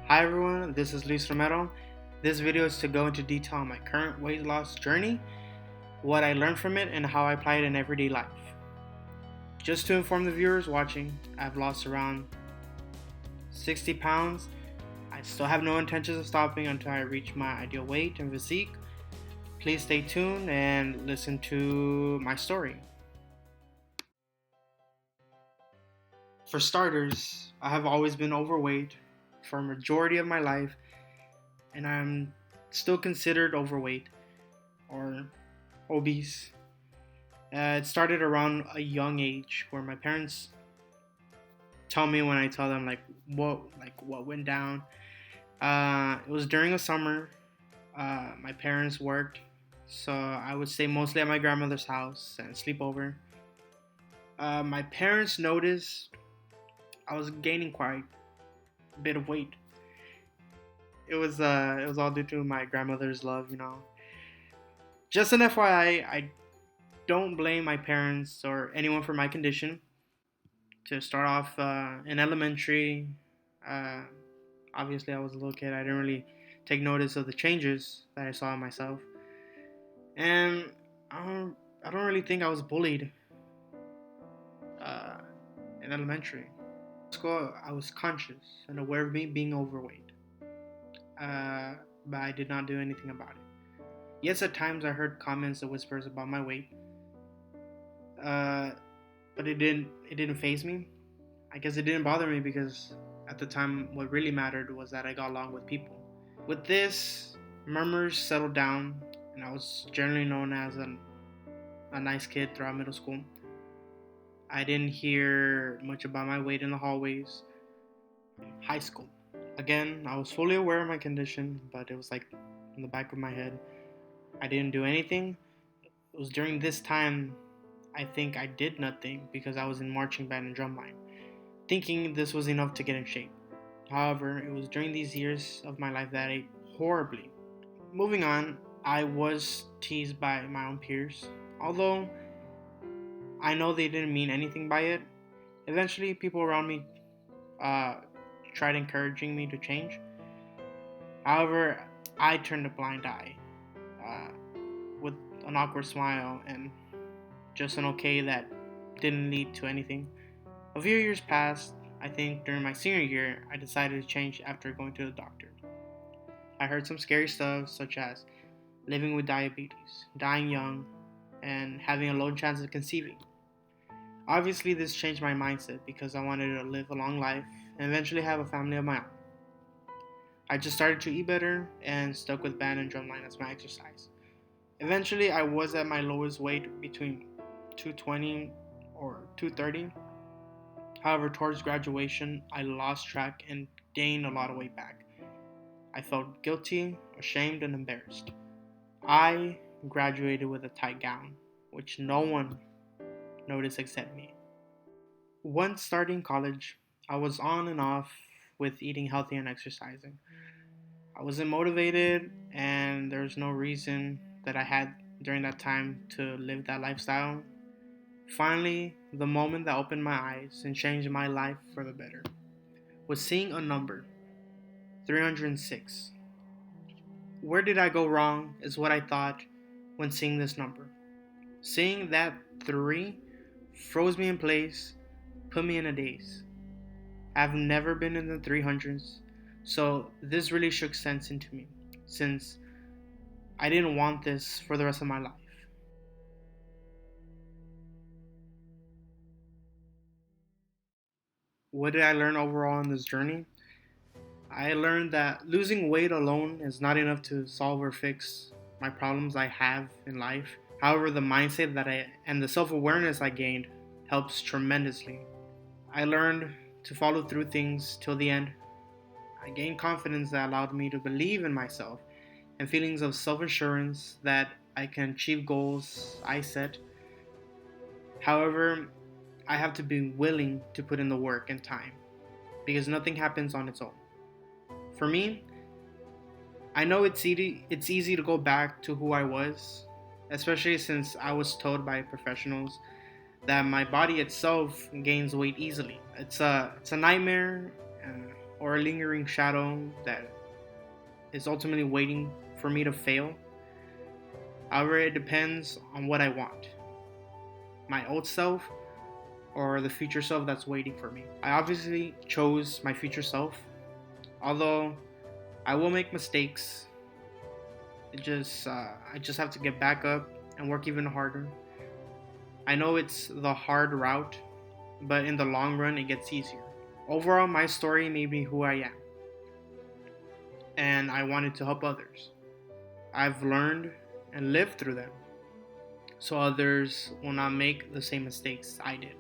Hi everyone, this is Luis Romero. This video is to go into detail on my current weight loss journey, what I learned from it, and how I apply it in everyday life. Just to inform the viewers watching, I've lost around 60 pounds. I still have no intentions of stopping until I reach my ideal weight and physique. Please stay tuned and listen to my story. For starters, I have always been overweight for a majority of my life, and I'm still considered overweight or obese. It started around a young age where my parents tell me when I tell them what went down. It was during a summer. My parents worked, so I would stay mostly at my grandmother's house and sleep over. My parents noticed I was gaining quite a bit of weight. It was all due to my grandmother's love. Just an FYI, I don't blame my parents or anyone for my condition. To start off, in elementary, uh, obviously I was a little kid. I didn't really take notice of the changes that I saw in myself, and I don't really think I was bullied uh, in elementary. School, I was conscious and aware of me being overweight, uh, but I did not do anything about it. Yes, at times I heard comments and whispers about my weight, uh, but it didn't faze me. I guess it didn't bother me because at the time what really mattered was that I got along with people. With this, murmurs settled down, and I was generally known as a nice kid throughout middle school. I didn't hear much about my weight in the hallways. High school. Again, I was fully aware of my condition, but it was like in the back of my head. I didn't do anything. It was during this time I think I did nothing because I was in marching band and drumline, thinking this was enough to get in shape. However, it was during these years of my life that I ate horribly. Moving on, I was teased by my own peers. Although I know they didn't mean anything by it, eventually people around me uh, tried encouraging me to change. However, I turned a blind eye uh, with an awkward smile and just an okay that didn't lead to anything. A few years passed. I think during my senior year, I decided to change after going to the doctor. I heard some scary stuff, such as living with diabetes, dying young, and having a low chance of conceiving. Obviously, this changed my mindset because I wanted to live a long life and eventually have a family of my own. I just started to eat better and stuck with band and drumline as my exercise. Eventually, I was at my lowest weight between 220 or 230. However, towards graduation, I lost track and gained a lot of weight back. I felt guilty, ashamed, and embarrassed. I graduated with a tight gown, which no one noticed except me. Once starting college, I was on and off with eating healthy and exercising. I wasn't motivated, and there was no reason that I had during that time to live that lifestyle. Finally, the moment that opened my eyes and changed my life for the better was seeing a number 306. Where did I go wrong is what I thought when seeing this number. Seeing that 3 froze me in place, put me in a daze. I've never been in the 300s, so this really shook sense into me, since I didn't want this for the rest of my life. What did I learn overall in this journey? I learned that losing weight alone is not enough to solve or fix my problems I have in life. However, the mindset that I and the self-awareness I gained helps tremendously. I learned to follow through things till the end. I gained confidence that allowed me to believe in myself and feelings of self-assurance that I can achieve goals I set. However, I have to be willing to put in the work and time because nothing happens on its own. For me, I know it's easy to go back to who I was, especially since I was told by professionals that my body itself gains weight easily. It's a nightmare. or a lingering shadow that is ultimately waiting for me to fail. However, it depends on what I want, my old self or the future self that's waiting for me. I obviously chose my future self, although I will make mistakes. I just have to get back up and work even harder. I know it's the hard route, but in the long run, it gets easier. Overall, my story made me who I am, and I wanted to help others. I've learned and lived through them, so others will not make the same mistakes I did.